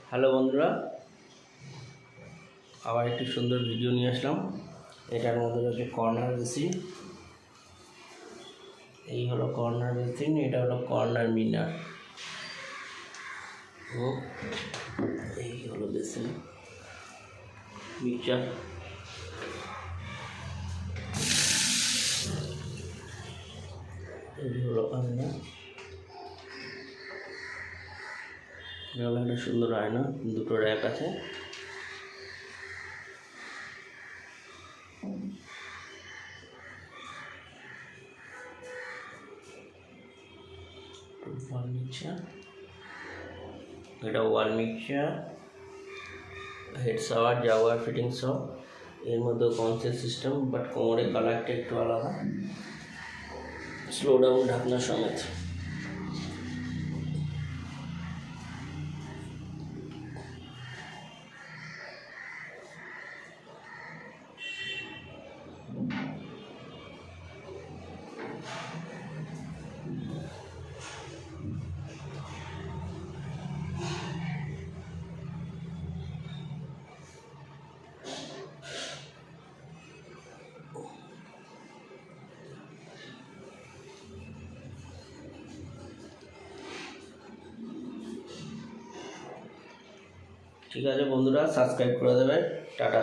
Hello বন্ধুরা, আবার একটি সুন্দর ভিডিও নিয়ে আসলাম। এটার মধ্যে রয়েছে কর্নার বেসিন। এই হলো কর্নার বেসিন, এটা হলো কর্নার মিনার ও এই হলো বেসিন মিক্সচার। এই হলো আয়না, একটা সুন্দর আয়না, দুটো র্যাক আছে। ওয়াল মিক্সচার, এটা ওয়াল মিক্সচার, হেড শাওয়ার, জাওয়ার ফিটিং সব। এর মধ্যে কনসেল সিস্টেম, বাট কোমরের কালারটা একটু আলাদা, স্লো ডাউন ঢাকনা সমেত। ঠিক আছে বন্ধুরা, সাবস্ক্রাইব করে দেবেন। টাটা।